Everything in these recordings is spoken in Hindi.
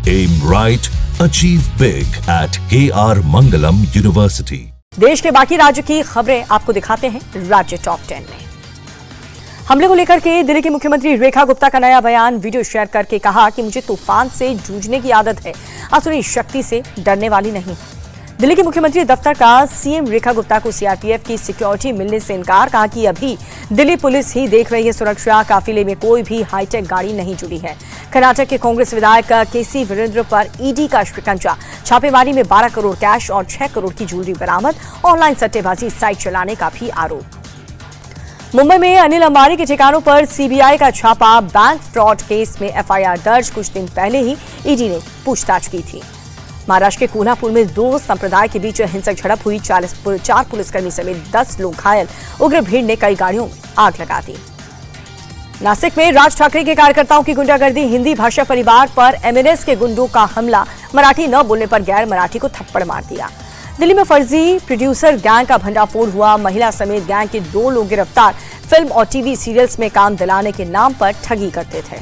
Aim right, achieve big at KR Mangalam University. देश के बाकी राज्य की खबरें आपको दिखाते हैं राज्य टॉप 10 में। हमले को लेकर के दिल्ली की मुख्यमंत्री रेखा गुप्ता का नया बयान वीडियो शेयर करके कहा कि मुझे तूफान से जूझने की आदत है, असुरी शक्ति से डरने वाली नहीं। दिल्ली के मुख्यमंत्री दफ्तर का सीएम रेखा गुप्ता को सीआरपीएफ की सिक्योरिटी मिलने से इनकार, कहा कि अभी दिल्ली पुलिस ही देख रही है सुरक्षा, काफिले में कोई भी हाईटेक गाड़ी नहीं जुड़ी है। कर्नाटक के कांग्रेस विधायक केसी वीरेंद्र पर ईडी का शिकंजा, छापेमारी में 12 करोड़ कैश और 6 करोड़ की ज्वेलरी बरामद, ऑनलाइन सट्टेबाजी साइट चलाने का भी आरोप। मुंबई में अनिल अंबानी के ठिकानों पर सीबीआई का छापा, बैंक फ्रॉड केस में एफआईआर दर्ज, कुछ दिन पहले ही ईडी ने पूछताछ की थी। महाराष्ट्र के कोल्हापुर में दो संप्रदाय के बीच हिंसक झड़प हुई, 4 पुलिसकर्मी समेत 10 लोग घायल, उग्र भीड़ ने कई गाड़ियों में आग लगा दी। नासिक में राज ठाकरे के कार्यकर्ताओं की गुंडागर्दी, हिंदी भाषा परिवार पर एमएनएस के गुंडों का हमला, मराठी न बोलने पर गैर मराठी को थप्पड़ मार दिया। दिल्ली में फर्जी प्रोड्यूसर गैंग का भंडाफोड़ हुआ, महिला समेत गैंग के 2 लोग गिरफ्तार, फिल्म और टीवी सीरियल्स में काम दिलाने के नाम पर ठगी करते थे।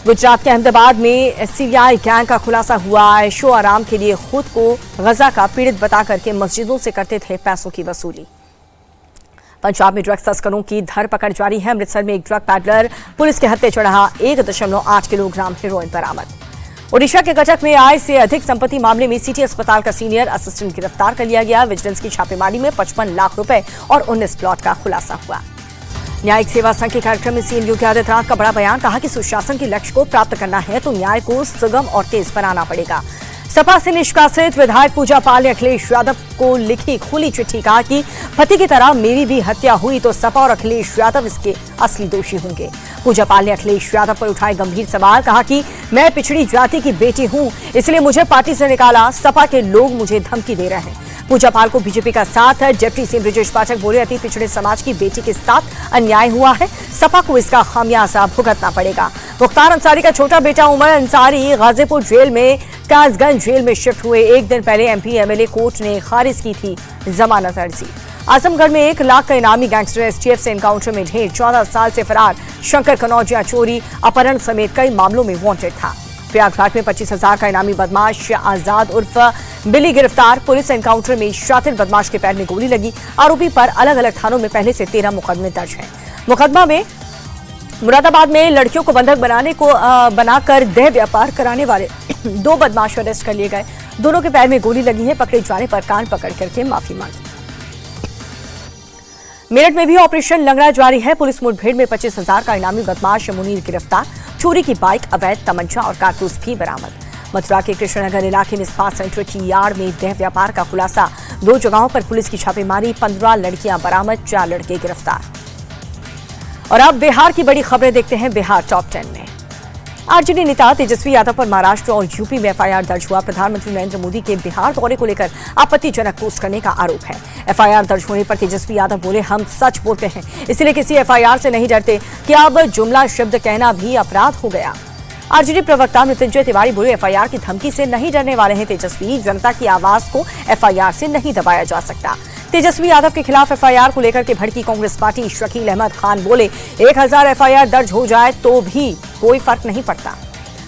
गुजरात के अहमदाबाद में सीरियाई गैंग का खुलासा हुआ, ऐशो आराम के लिए खुद को गजा का पीड़ित बता करके मस्जिदों से करते थे पैसों की वसूली। पंजाब में ड्रग्स तस्करों की धरपकड़ जारी है, अमृतसर में एक ड्रग पैडलर पुलिस के हत्थे चढ़ा, 1.8 किलोग्राम हेरोइन बरामद। ओडिशा के कटक में आय से अधिक संपत्ति मामले में सिटी अस्पताल का सीनियर असिस्टेंट गिरफ्तार कर लिया गया, विजिलेंस की छापेमारी में 55 लाख रुपए और 19 प्लॉट का खुलासा हुआ। न्यायिक सेवा संघ के कार्यक्रम में सीएम योगी आदित्यनाथ का बड़ा बयान, कहा कि सुशासन के लक्ष्य को प्राप्त करना है तो न्याय को सुगम और तेज बनाना पड़ेगा। सपा से निष्कासित विधायक पूजा पाल ने अखिलेश यादव को लिखी खुली चिट्ठी, कहा कि पति की तरह मेरी भी हत्या हुई तो सपा और अखिलेश यादव इसके असली दोषी होंगे। पूजा पाल ने अखिलेश यादव पर उठाए गंभीर सवाल, कहा कि मैं पिछड़ी जाति की बेटी हूं, इसलिए मुझे पार्टी से निकाला, सपा के लोग मुझे धमकी दे रहे हैं। पूजा पाल को बीजेपी का साथ है। डिप्टी सीएम ब्रजेश पाठक बोले, अति पिछड़े समाज की बेटी के साथ अन्याय हुआ है, सपा को इसका खामियाजा भुगतना पड़ेगा। मुख्तार अंसारी का छोटा बेटा उमर अंसारी गाजीपुर जेल में कासगंज जेल में शिफ्ट हुए। एक दिन पहले एमपी एमएलए कोर्ट ने खारिज की थी जमानत अर्जी। आजमगढ़ में 1 लाख का इनामी गैंगस्टर एसटीएफ से एनकाउंटर में ढेर, 14 साल से फरार शंकर कनौजिया चोरी अपहरण समेत कई मामलों में वांटेड था। प्रयागराज में 25,000 का इनामी बदमाश आजाद उर्फ बिली गिरफ्तार, पुलिस एनकाउंटर में शातिर बदमाश के पैर में गोली लगी, आरोपी पर अलग अलग थानों में पहले से 13 मुकदमे दर्ज हैं। मुकदमा में मुरादाबाद में लड़कियों को बंधक बनाकर देह व्यापार कराने वाले 2 बदमाश अरेस्ट कर लिए गए, दोनों के पैर में गोली लगी है, पकड़े जाने पर कान पकड़ करके माफी मांगी। मेरठ में भी ऑपरेशन लंगड़ा जारी है, पुलिस मुठभेड़ में 25,000 का इनामी बदमाश मुनीर गिरफ्तार, चोरी की बाइक, अवैध तमंचा और कारतूस भी बरामद। मथुरा के कृष्णनगर इलाके में इस्पात सेंटर की यार्ड में देह व्यापार का खुलासा, 2 जगहों पर पुलिस की छापेमारी, 15 लड़कियां बरामद, 4 लड़के गिरफ्तार। और अब बिहार की बड़ी खबरें देखते हैं बिहार टॉप 10 में। आरजेडी नेता तेजस्वी यादव पर महाराष्ट्र और यूपी में एफआईआर दर्ज हुआ, प्रधानमंत्री नरेंद्र मोदी के बिहार दौरे को लेकर आपत्तिजनक पोस्ट करने का आरोप है। एफआईआर दर्ज होने पर तेजस्वी यादव बोले, हम सच बोलते हैं, इसलिए किसी एफआईआर से नहीं डरते, क्या अब जुमला शब्द कहना भी अपराध हो गया। आरजेडी प्रवक्ता मृत्युंजय तिवारी बोले, एफआईआर की धमकी से नहीं डरने वाले हैं तेजस्वी, जनता की आवाज को एफआईआर से नहीं दबाया जा सकता। तेजस्वी यादव के खिलाफ एफआईआर को लेकर के भड़की कांग्रेस पार्टी, शकील अहमद खान बोले, 1000 एफआईआर दर्ज हो जाए तो भी कोई फर्क नहीं पड़ता।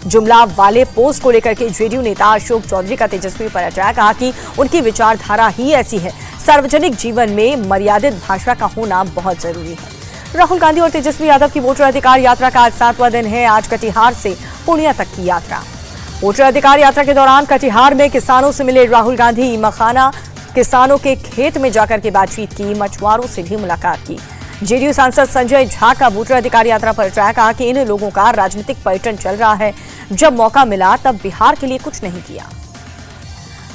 जुमला वाले पोस्ट को लेकर के जेडीयू नेता अशोक चौधरी का तेजस्वी पर अटैक, कहा कि उनकी विचारधारा ही ऐसी है, सार्वजनिक जीवन में मर्यादित भाषा का होना बहुत जरूरी है। राहुल गांधी और तेजस्वी यादव की वोटर अधिकार यात्रा का आज 7वां दिन है, आज कटिहार से पूर्णिया तक की यात्रा। वोटर अधिकार यात्रा के दौरान कटिहार में किसानों से मिले राहुल गांधी, मखाना किसानों के खेत में जाकर के बातचीत की, मछुआरों से भी मुलाकात की। जेडीयू सांसद संजय झा का वोटर अधिकार यात्रा पर अटैक, कहा कि इन लोगों का राजनीतिक पर्यटन चल रहा है, जब मौका मिला तब बिहार के लिए कुछ नहीं किया।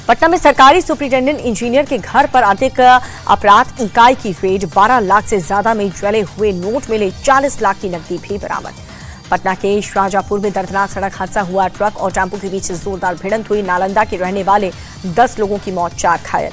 पटना में सरकारी सुपरिटेंडेंट इंजीनियर के घर पर आर्थिक अपराध इकाई की रेड, 12 लाख से ज्यादा में जले हुए नोट मिले, 40 लाख की नकदी भी बरामद। पटना के शाहजहांपुर में दर्दनाक सड़क हादसा हुआ, ट्रक और टेम्पो के बीच जोरदार भिड़ंत हुई, नालंदा के रहने वाले 10 लोगों की मौत, 4 घायल।